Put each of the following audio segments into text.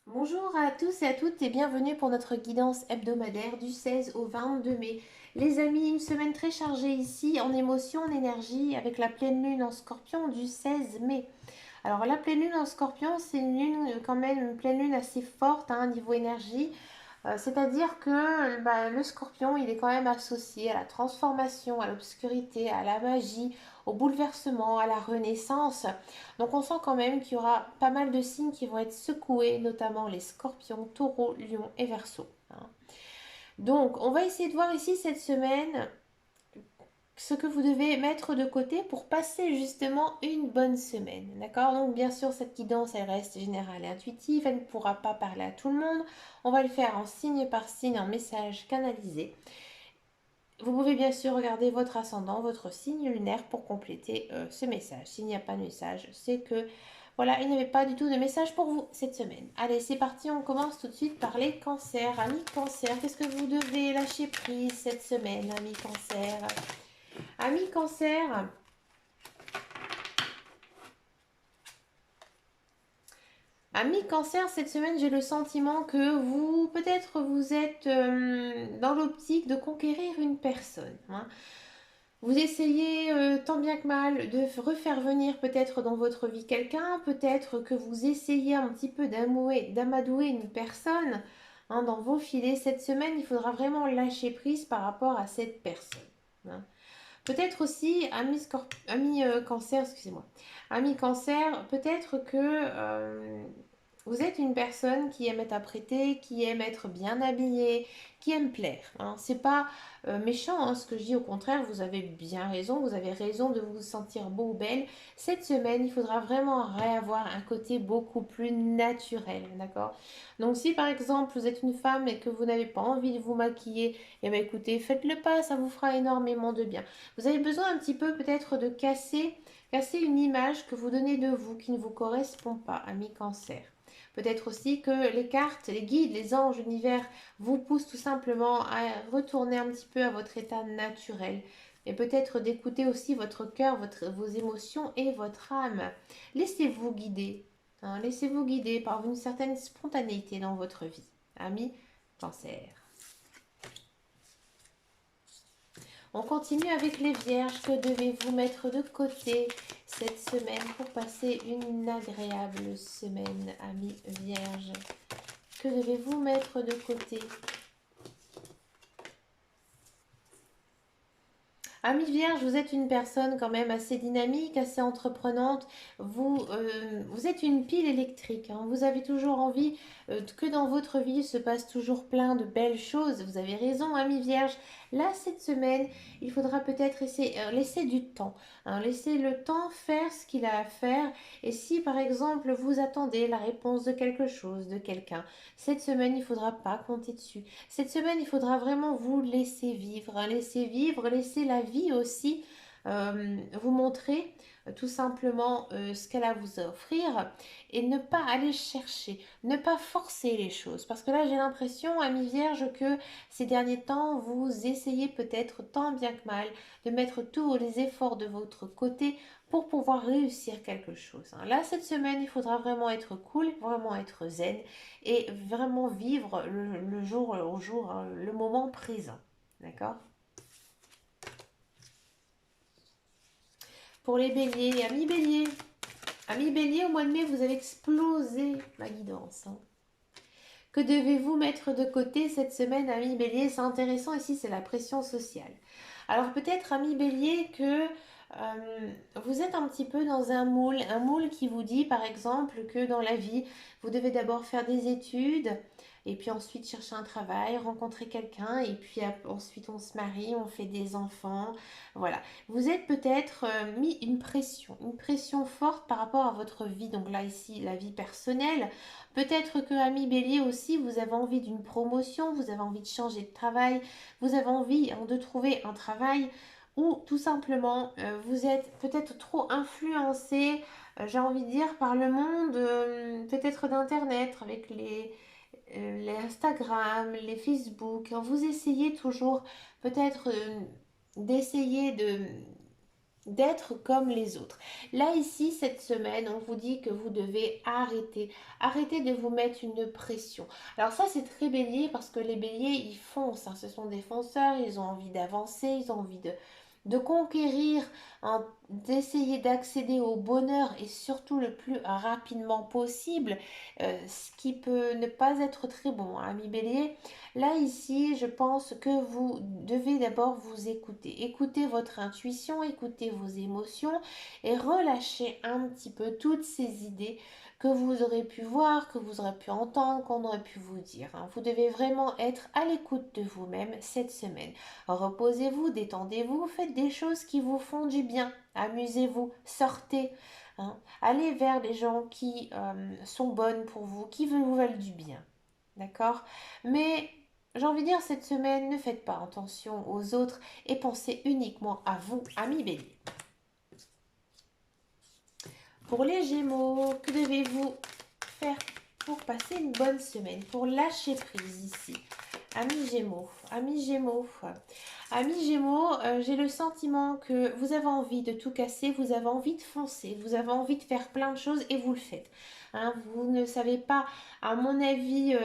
Bonjour à tous et à toutes et bienvenue pour notre guidance hebdomadaire du 16 au 22 mai. Les amis, une semaine très chargée ici en émotion, en énergie avec la pleine lune en scorpion du 16 mai. Alors la pleine lune en scorpion, c'est une lune quand même, une pleine lune assez forte niveau énergie. C'est-à-dire que le scorpion, il est quand même associé à la transformation, à l'obscurité, à la magie, au bouleversement, à la renaissance. Donc on sent quand même qu'il y aura pas mal de signes qui vont être secoués, notamment les scorpions, taureaux, lions et verseaux. Donc on va essayer de voir ici cette semaine ce que vous devez mettre de côté pour passer justement une bonne semaine. D'accord? Donc bien sûr, cette guidance, elle reste générale et intuitive, elle ne pourra pas parler à tout le monde. On va le faire en signe par signe, en message canalisé. Vous pouvez bien sûr regarder votre ascendant, votre signe lunaire pour compléter ce message. S'il n'y a pas de message, c'est que voilà, il n'y avait pas du tout de message pour vous cette semaine. Allez, c'est parti, on commence tout de suite par les cancers. Amis cancer, qu'est-ce que vous devez lâcher prise cette semaine, amis cancer? Amis cancer, Amis cancer, cette semaine, j'ai le sentiment que vous, peut-être, vous êtes dans l'optique de conquérir une personne. Vous essayez tant bien que mal de refaire venir peut-être dans votre vie quelqu'un, peut-être que vous essayez un petit peu d'amadouer une personne dans vos filets. Cette semaine, il faudra vraiment lâcher prise par rapport à cette personne. hein. Peut-être aussi, ami cancer, excusez-moi, ami cancer, peut-être que vous êtes une personne qui aime être apprêtée, qui aime être bien habillée, qui aime plaire. C'est pas méchant ce que je dis, au contraire, vous avez bien raison, vous avez raison de vous sentir beau ou belle. Cette semaine, il faudra vraiment réavoir un côté beaucoup plus naturel, d'accord? Donc si par exemple vous êtes une femme et que vous n'avez pas envie de vous maquiller, eh bien écoutez, faites-le pas, ça vous fera énormément de bien. Vous avez besoin un petit peu peut-être de casser une image que vous donnez de vous qui ne vous correspond pas, ami cancer. Peut-être aussi que les cartes, les guides, les anges, l'univers vous poussent tout simplement à retourner un petit peu à votre état naturel. Et peut-être d'écouter aussi votre cœur, vos émotions et votre âme. Laissez-vous guider. Laissez-vous guider par une certaine spontanéité dans votre vie. Ami cancer. On continue avec les vierges. Que devez-vous mettre de côté cette semaine pour passer une agréable semaine, amis vierges? Que devez-vous mettre de côté? Amis Vierge, vous êtes une personne quand même assez dynamique, assez entreprenante. Vous êtes une pile électrique. Vous avez toujours envie que dans votre vie se passe toujours plein de belles choses. Vous avez raison, Amis Vierge. Là, cette semaine, il faudra peut-être laisser du temps. Laisser le temps faire ce qu'il a à faire. Et si, par exemple, vous attendez la réponse de quelque chose, de quelqu'un, cette semaine, il ne faudra pas compter dessus. Cette semaine, il faudra vraiment vous laisser vivre, laisser la vie aussi vous montrer tout simplement ce qu'elle a à vous offrir et ne pas aller chercher, ne pas forcer les choses. Parce que là, j'ai l'impression, amis vierges, que ces derniers temps, vous essayez peut-être tant bien que mal de mettre tous les efforts de votre côté pour pouvoir réussir quelque chose. Là, cette semaine, il faudra vraiment être cool, vraiment être zen et vraiment vivre le jour au jour, le moment présent. D'accord? Pour les béliers, amis béliers, au mois de mai, vous avez explosé ma guidance. Que devez-vous mettre de côté cette semaine, amis bélier? C'est intéressant ici, c'est la pression sociale. Alors peut-être, amis bélier, que vous êtes un petit peu dans un moule qui vous dit par exemple que dans la vie, vous devez d'abord faire des études et puis ensuite chercher un travail, rencontrer quelqu'un et puis ensuite on se marie, on fait des enfants. Voilà. Vous êtes peut-être mis une pression forte par rapport à votre vie. Donc là ici, la vie personnelle. Peut-être que, ami bélier aussi, vous avez envie d'une promotion, vous avez envie de changer de travail, vous avez envie de trouver un travail ou tout simplement vous êtes peut-être trop influencé, j'ai envie de dire, par le monde peut-être d'internet avec les Instagram, les Facebook. Vous essayez toujours peut-être d'essayer d'être comme les autres. Là, ici, cette semaine, on vous dit que vous devez arrêter de vous mettre une pression. Alors ça, c'est très bélier parce que les béliers, ils foncent, hein. Ce sont des fonceurs, ils ont envie d'avancer, ils ont envie de conquérir, hein, d'essayer d'accéder au bonheur et surtout le plus rapidement possible, ce qui peut ne pas être très bon, hein, ami bélier. Là, ici, je pense que vous devez d'abord vous écouter. Écoutez votre intuition, écoutez vos émotions et relâchez un petit peu toutes ces idées que vous aurez pu voir, que vous aurez pu entendre, qu'on aurait pu vous dire, hein. Vous devez vraiment être à l'écoute de vous-même cette semaine. Reposez-vous, détendez-vous, faites des choses qui vous font du bien. Amusez-vous, sortez, hein. Allez vers les gens qui sont bonnes pour vous, qui vous veulent du bien. D'accord? Mais j'ai envie de dire, cette semaine, ne faites pas attention aux autres et pensez uniquement à vous, amis bélier. Pour les Gémeaux, que devez-vous faire pour passer une bonne semaine, pour lâcher prise ici? Amis Gémeaux, amis Gémeaux, amis Gémeaux, j'ai le sentiment que vous avez envie de tout casser, vous avez envie de foncer, vous avez envie de faire plein de choses et vous le faites. Hein, vous ne savez pas, à mon avis,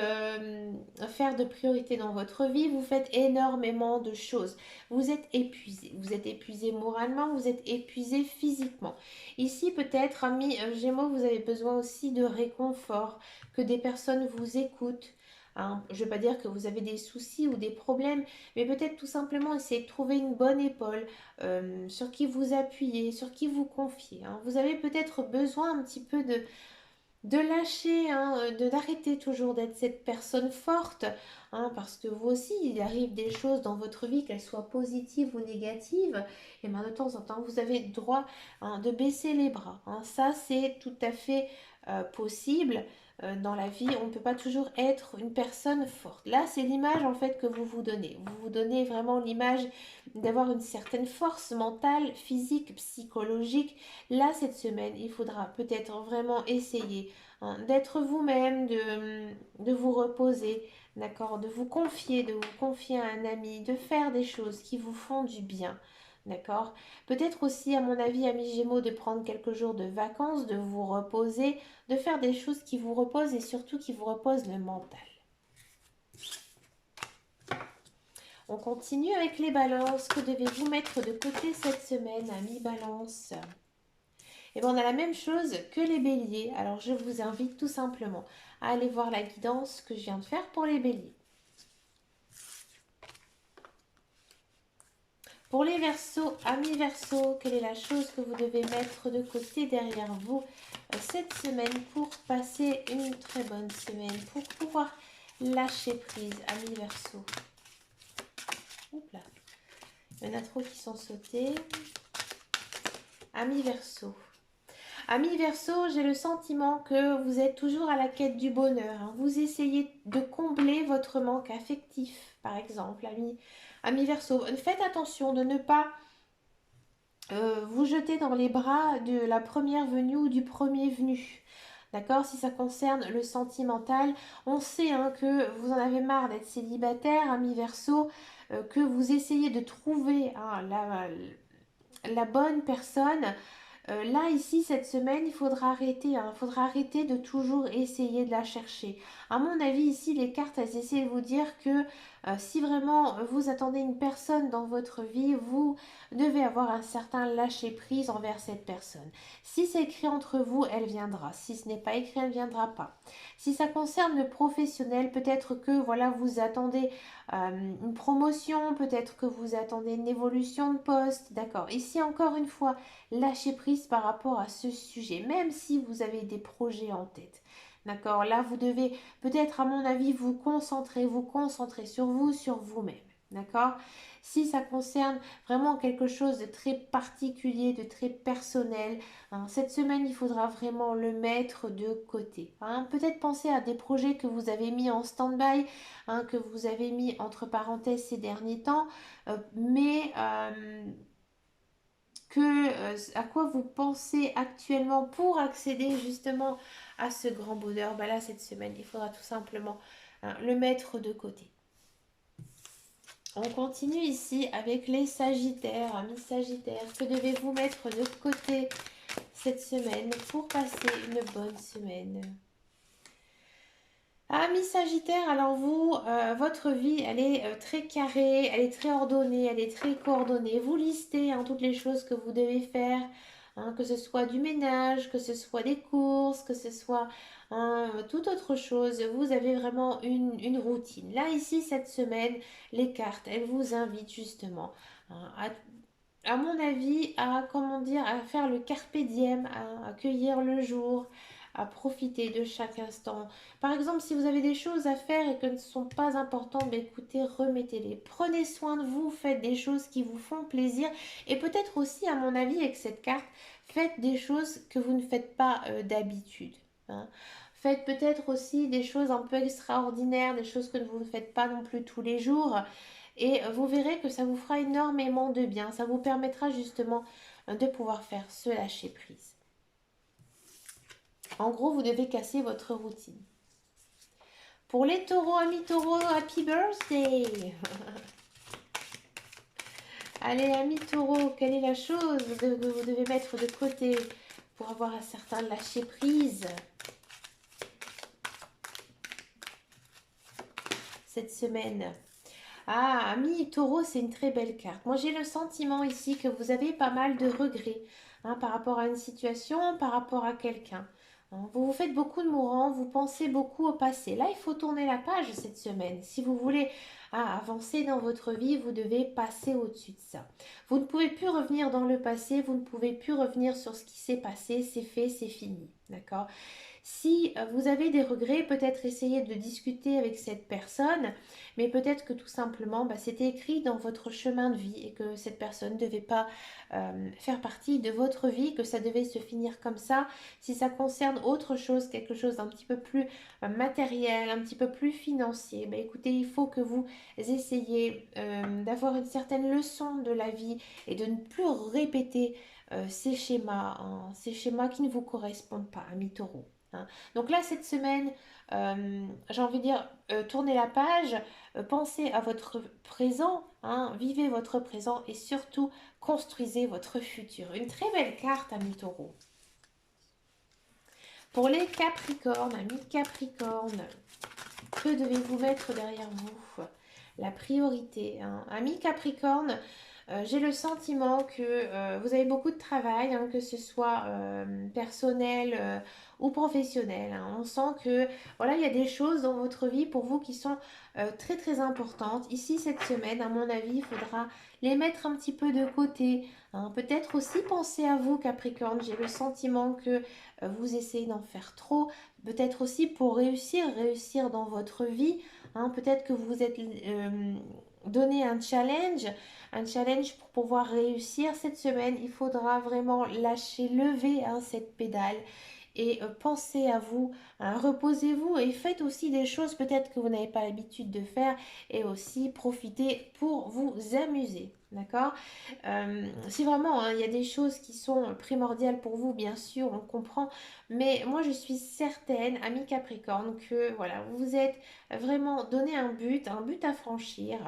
faire de priorité dans votre vie, vous faites énormément de choses. Vous êtes épuisé moralement, vous êtes épuisé physiquement. Ici, peut-être, amis Gémeaux, vous avez besoin aussi de réconfort, que des personnes vous écoutent. Hein, je ne veux pas dire que vous avez des soucis ou des problèmes, mais peut-être tout simplement essayer de trouver une bonne épaule sur qui vous appuyer, sur qui vous confier, hein. Vous avez peut-être besoin un petit peu de lâcher, hein, d'arrêter toujours d'être cette personne forte, hein, parce que vous aussi, il arrive des choses dans votre vie, qu'elles soient positives ou négatives, et bien de temps en temps, vous avez le droit, hein, de baisser les bras, hein. Ça, c'est tout à fait possible. Dans la vie, on ne peut pas toujours être une personne forte. Là, c'est l'image en fait que vous vous donnez. Vous vous donnez vraiment l'image d'avoir une certaine force mentale, physique, psychologique. Là, cette semaine, il faudra peut-être vraiment essayer, hein, d'être vous-même, de vous reposer, d'accord, de vous confier à un ami, de faire des choses qui vous font du bien, d'accord. Peut-être aussi, à mon avis, amis Gémeaux, de prendre quelques jours de vacances, de vous reposer, de faire des choses qui vous reposent et surtout qui vous reposent le mental. On continue avec les balances. Que devez-vous mettre de côté cette semaine, amis balance? Et bien, on a la même chose que les béliers. Alors, je vous invite tout simplement à aller voir la guidance que je viens de faire pour les béliers. Pour les verseaux, amis verseaux, quelle est la chose que vous devez mettre de côté derrière vous cette semaine pour passer une très bonne semaine, pour pouvoir lâcher prise, amis verseaux? Oups là, il y en a trop qui sont sautés. Amis verseaux. Amis Verseau, j'ai le sentiment que vous êtes toujours à la quête du bonheur, hein. Vous essayez de combler votre manque affectif, par exemple, amis Verseau. Faites attention de ne pas vous jeter dans les bras de la première venue ou du premier venu. D'accord? Si ça concerne le sentimental, on sait, hein, que vous en avez marre d'être célibataire, amis Verseau, que vous essayez de trouver, hein, la bonne personne. Là, ici, cette semaine, il faudra arrêter, hein. Il faudra arrêter de toujours essayer de la chercher. À mon avis, ici, les cartes, elles essaient de vous dire que si vraiment vous attendez une personne dans votre vie, vous devez avoir un certain lâcher-prise envers cette personne. Si c'est écrit entre vous, elle viendra. Si ce n'est pas écrit, elle ne viendra pas. Si ça concerne le professionnel, peut-être que voilà, vous attendez une promotion, peut-être que vous attendez une évolution de poste. D'accord. Ici, encore une fois, lâcher prise par rapport à ce sujet, même si vous avez des projets en tête. D'accord? Là, vous devez peut-être, à mon avis, vous concentrer sur vous, sur vous-même. D'accord? Si ça concerne vraiment quelque chose de très particulier, de très personnel, hein, cette semaine, il faudra vraiment le mettre de côté, hein. Peut-être penser à des projets que vous avez mis en stand-by, hein, que vous avez mis entre parenthèses ces derniers temps, mais à quoi vous pensez actuellement pour accéder justement à ce grand bonheur. Là, cette semaine, il faudra tout simplement, hein, le mettre de côté. On continue ici avec les Sagittaires. Amis Sagittaires, que devez-vous mettre de côté cette semaine pour passer une bonne semaine? Amis Sagittaire, alors vous, votre vie, elle est très carrée, elle est très ordonnée, elle est très coordonnée. Vous listez hein, toutes les choses que vous devez faire, hein, que ce soit du ménage, que ce soit des courses, que ce soit toute autre chose. Vous avez vraiment une routine. Là, ici, cette semaine, les cartes, elles vous invitent justement hein, à mon avis, à, comment dire, à faire le carpe diem, à accueillir le jour, à profiter de chaque instant. Par exemple, si vous avez des choses à faire et que ne sont pas importantes, ben écoutez, remettez-les. Prenez soin de vous, faites des choses qui vous font plaisir. Et peut-être aussi, à mon avis, avec cette carte, faites des choses que vous ne faites pas d'habitude. Hein. Faites peut-être aussi des choses un peu extraordinaires, des choses que vous ne faites pas non plus tous les jours. Et vous verrez que ça vous fera énormément de bien. Ça vous permettra justement de pouvoir faire ce lâcher prise. En gros, vous devez casser votre routine. Pour les taureaux, amis taureaux, happy birthday! Allez, amis taureaux, quelle est la chose que vous devez mettre de côté pour avoir un certain lâcher prise cette semaine? Ah, ami taureau, c'est une très belle carte. Moi, j'ai le sentiment ici que vous avez pas mal de regrets hein, par rapport à une situation, par rapport à quelqu'un. Hein, vous vous faites beaucoup de mourants, vous pensez beaucoup au passé. Là, il faut tourner la page cette semaine. Si vous voulez avancer dans votre vie, vous devez passer au-dessus de ça. Vous ne pouvez plus revenir dans le passé, vous ne pouvez plus revenir sur ce qui s'est passé, c'est fait, c'est fini. D'accord? Si vous avez des regrets, peut-être essayer de discuter avec cette personne, mais peut-être que tout simplement, c'était écrit dans votre chemin de vie et que cette personne ne devait pas faire partie de votre vie, que ça devait se finir comme ça. Si ça concerne autre chose, quelque chose d'un petit peu plus matériel, un petit peu plus financier, écoutez, il faut que vous essayiez d'avoir une certaine leçon de la vie et de ne plus répéter ces schémas qui ne vous correspondent pas, amis taureaux. Hein. Donc là, cette semaine, j'ai envie de dire, tournez la page, pensez à votre présent, hein, vivez votre présent et surtout construisez votre futur. Une très belle carte, amis taureau. Pour les Capricornes, amis Capricornes, que devez-vous mettre derrière vous? La priorité. Hein. Amis Capricorne, j'ai le sentiment que vous avez beaucoup de travail, hein, que ce soit personnel ou professionnel. Hein. On sent que voilà, il y a des choses dans votre vie pour vous qui sont très très importantes. Ici, cette semaine, à mon avis, il faudra les mettre un petit peu de côté. Hein. Peut-être aussi penser à vous, Capricorne. J'ai le sentiment que vous essayez d'en faire trop. Peut-être aussi pour réussir dans votre vie. Hein. Peut-être que vous vous êtes donné un challenge pour pouvoir réussir cette semaine. Il faudra vraiment lâcher, lever hein, cette pédale et pensez à vous, hein, reposez-vous et faites aussi des choses peut-être que vous n'avez pas l'habitude de faire et aussi profitez pour vous amuser. D'accord. Si vraiment hein, il y a des choses qui sont primordiales pour vous, bien sûr, on comprend. Mais moi, je suis certaine, ami Capricorne, que voilà, vous vous êtes vraiment donné un but à franchir.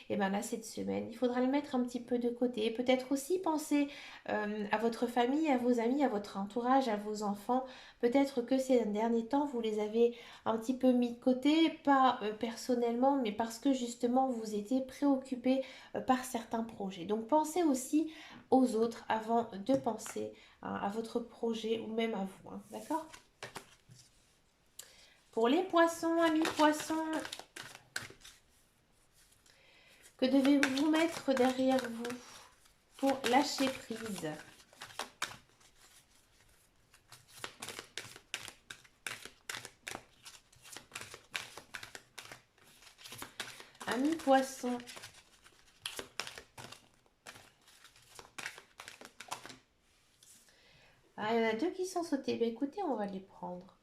Et bien là, cette semaine, il faudra le mettre un petit peu de côté. Peut-être aussi penser à votre famille, à vos amis, à votre entourage, à vos enfants. Peut-être que ces derniers temps, vous les avez un petit peu mis de côté, pas personnellement, mais parce que justement, vous étiez préoccupé par certains projets. Donc, pensez aussi aux autres avant de penser à votre projet ou même à vous. Hein, d'accord? Pour les poissons, amis poissons, que devez-vous mettre derrière vous pour lâcher prise? Amis poissons, ah, il y en a deux qui sont sautés. Ben, écoutez, on va les prendre.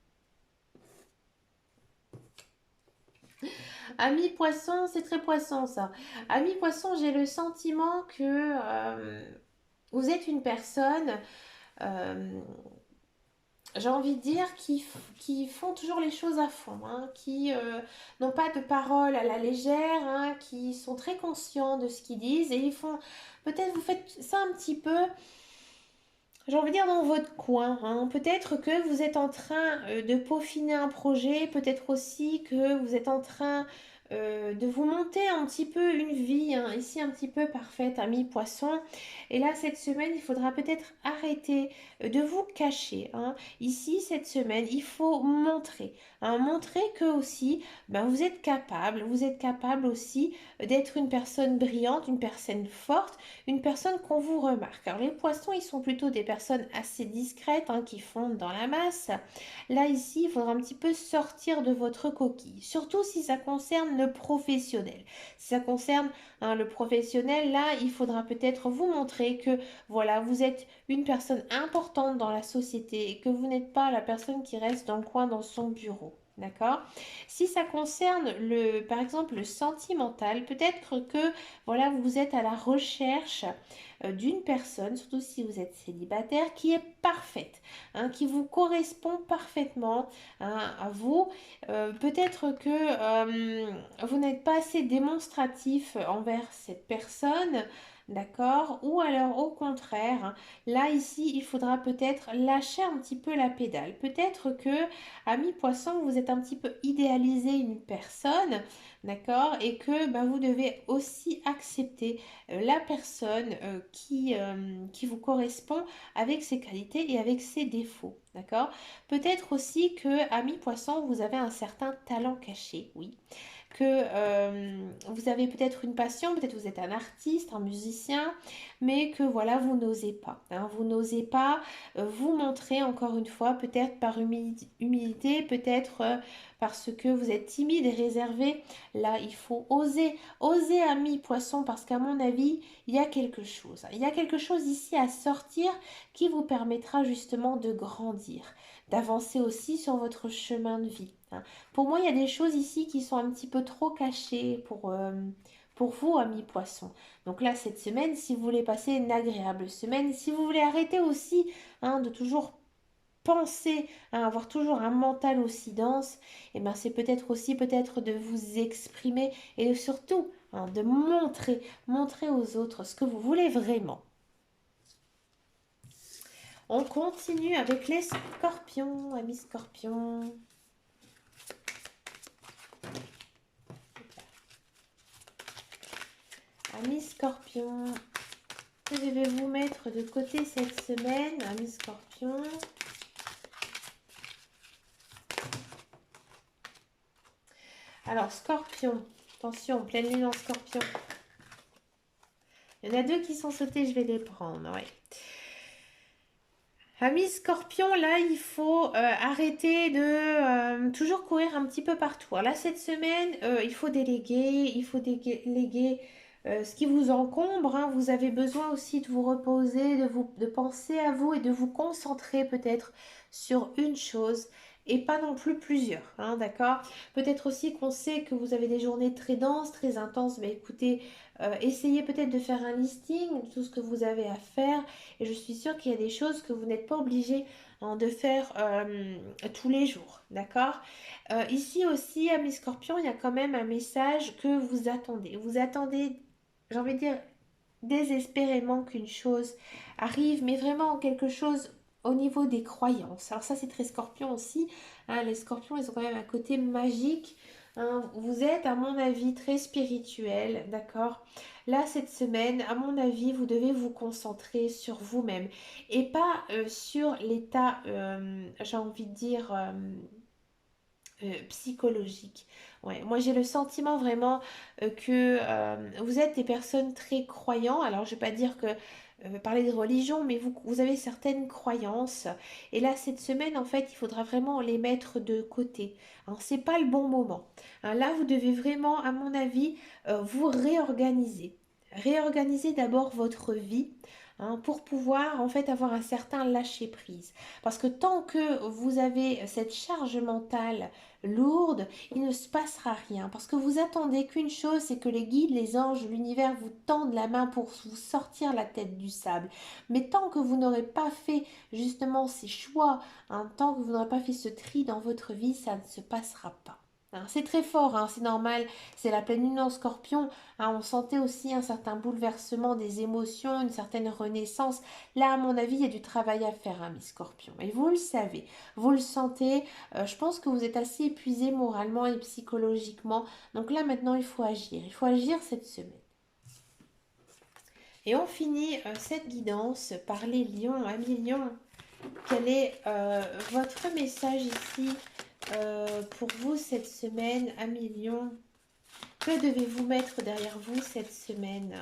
Amis poisson, c'est très poisson ça. Amis poisson, j'ai le sentiment que vous êtes une personne euh, j'ai envie de dire, qui font toujours les choses à fond, hein, qui n'ont pas de paroles à la légère, hein, qui sont très conscients de ce qu'ils disent et ils font, peut-être vous faites ça un petit peu, j'ai envie de dire dans votre coin, hein. Peut-être que vous êtes en train de peaufiner un projet, peut-être aussi que vous êtes en train de vous monter un petit peu une vie, hein, ici un petit peu parfaite, ami poisson. Et là, cette semaine, il faudra peut-être arrêter de vous cacher, hein. Ici, cette semaine, il faut montrer, hein, montrer que aussi, ben, vous êtes capable aussi d'être une personne brillante, une personne forte, une personne qu'on vous remarque. Alors les poissons, ils sont plutôt des personnes assez discrètes, hein, qui fondent dans la masse. Là, ici, il faudra un petit peu sortir de votre coquille, surtout si ça concerne le professionnel. Si ça concerne, hein, le professionnel, là, il faudra peut-être vous montrer que, voilà, vous êtes une personne importante dans la société et que vous n'êtes pas la personne qui reste dans le coin dans son bureau. D'accord? Si ça concerne par exemple, le sentimental, peut-être que voilà, vous êtes à la recherche d'une personne, surtout si vous êtes célibataire, qui est parfaite, hein, qui vous correspond parfaitement, hein, à vous. Peut-être que vous n'êtes pas assez démonstratif envers cette personne. D'accord? Ou alors au contraire, hein, là ici, il faudra peut-être lâcher un petit peu la pédale. Peut-être que, ami poisson, vous êtes un petit peu idéalisé une personne, d'accord? Et que bah, vous devez aussi accepter la personne qui vous correspond avec ses qualités et avec ses défauts, d'accord? Peut-être aussi que, ami poisson, vous avez un certain talent caché, oui, que vous avez peut-être une passion, peut-être vous êtes un artiste, un musicien, mais que voilà, vous n'osez pas, hein, vous n'osez pas vous montrer encore une fois, peut-être par humilité, peut-être parce que vous êtes timide et réservé. Là, il faut oser, oser, ami poisson, parce qu'à mon avis, il y a quelque chose. Il y a quelque chose ici à sortir qui vous permettra justement de grandir, d'avancer aussi sur votre chemin de vie, hein. Pour moi, il y a des choses ici qui sont un petit peu trop cachées pour vous, amis poissons. Donc là, cette semaine, si vous voulez passer une agréable semaine, si vous voulez arrêter aussi, hein, de toujours penser, hein, avoir toujours un mental aussi dense, et ben c'est peut-être aussi peut-être de vous exprimer et surtout, hein, de montrer aux autres ce que vous voulez vraiment. On continue avec les scorpions, amis scorpions. Amis scorpions, je vais vous mettre de côté cette semaine, amis scorpions. Alors, scorpion, attention, pleine lune en scorpion. Il y en a deux qui sont sautés, je vais les prendre, ouais. Amis scorpion, là, il faut arrêter de toujours courir un petit peu partout. Alors là, cette semaine, il faut déléguer ce qui vous encombre, hein. Vous avez besoin aussi de vous reposer, de penser à vous et de vous concentrer peut-être sur une chose et pas non plus plusieurs, hein, d'accord? Peut-être aussi qu'on sait que vous avez des journées très denses, très intenses, mais écoutez, essayez peut-être de faire un listing de tout ce que vous avez à faire et je suis sûre qu'il y a des choses que vous n'êtes pas obligé, hein, de faire tous les jours, d'accord? Ici aussi, amis scorpions, il y a quand même un message que vous attendez. Vous attendez, j'ai envie de dire, désespérément qu'une chose arrive, mais vraiment quelque chose au niveau des croyances. Alors ça, c'est très scorpion aussi, hein. Les scorpions, ils ont quand même un côté magique, hein. Vous êtes, à mon avis, très spirituel, d'accord? Là, cette semaine, à mon avis, vous devez vous concentrer sur vous-même et pas sur l'état, j'ai envie de dire, psychologique. Ouais, moi j'ai le sentiment vraiment que vous êtes des personnes très croyantes. Alors je vais pas dire que parler de religion, mais vous avez certaines croyances. Et là cette semaine en fait il faudra vraiment les mettre de côté. Alors c'est pas le bon moment, hein. Là vous devez vraiment, à mon avis, vous réorganiser. Réorganiser d'abord votre vie, hein, pour pouvoir en fait avoir un certain lâcher prise. Parce que tant que vous avez cette charge mentale lourde, il ne se passera rien. Parce que vous attendez qu'une chose, c'est que les guides, les anges, l'univers vous tendent la main pour vous sortir la tête du sable. Mais tant que vous n'aurez pas fait justement ces choix, hein, tant que vous n'aurez pas fait ce tri dans votre vie, ça ne se passera pas. Hein, c'est très fort, hein, c'est normal, c'est la pleine lune en scorpion. Hein, on sentait aussi un certain bouleversement des émotions, une certaine renaissance. Là, à mon avis, il y a du travail à faire, hein, mes scorpions. Et vous le savez, vous le sentez. Je pense que vous êtes assez épuisé moralement et psychologiquement. Donc là, maintenant, il faut agir. Il faut agir cette semaine. Et on finit cette guidance par les lions. Amis lions, quel est votre message ici pour vous cette semaine, amis lions? Que devez-vous mettre derrière vous cette semaine?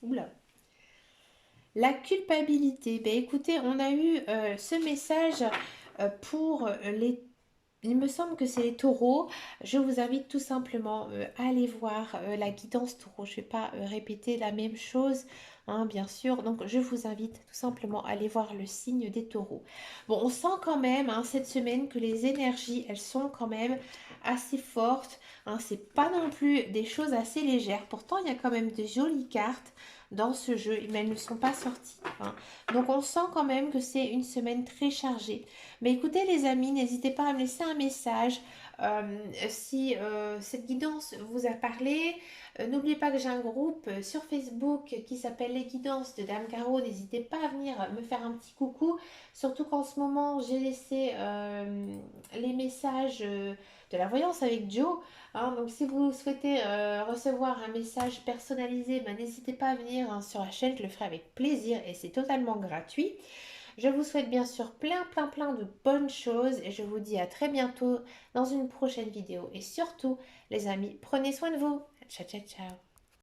Oula. La culpabilité. Ben, écoutez, on a eu ce message pour les... Il me semble que c'est les taureaux. Je vous invite tout simplement à aller voir la guidance taureau. Je ne vais pas répéter la même chose, hein, bien sûr. Donc, je vous invite tout simplement à aller voir le signe des taureaux. Bon, on sent quand même hein, cette semaine que les énergies, elles sont quand même assez fortes. Hein, c'est pas non plus des choses assez légères. Pourtant, il y a quand même de jolies cartes dans ce jeu, mais elles ne sont pas sorties. Hein. Donc, on sent quand même que c'est une semaine très chargée. Mais écoutez les amis, n'hésitez pas à me laisser un message si cette guidance vous a parlé. N'oubliez pas que j'ai un groupe sur Facebook qui s'appelle Les Guidances de Dame Caro. N'hésitez pas à venir me faire un petit coucou. Surtout qu'en ce moment, j'ai laissé les messages de la voyance avec Joe. Hein. Donc si vous souhaitez recevoir un message personnalisé, ben, n'hésitez pas à venir hein, sur la chaîne. Je le ferai avec plaisir et c'est totalement gratuit. Je vous souhaite bien sûr plein de bonnes choses et je vous dis à très bientôt dans une prochaine vidéo. Et surtout, les amis, prenez soin de vous. Ciao, ciao, ciao.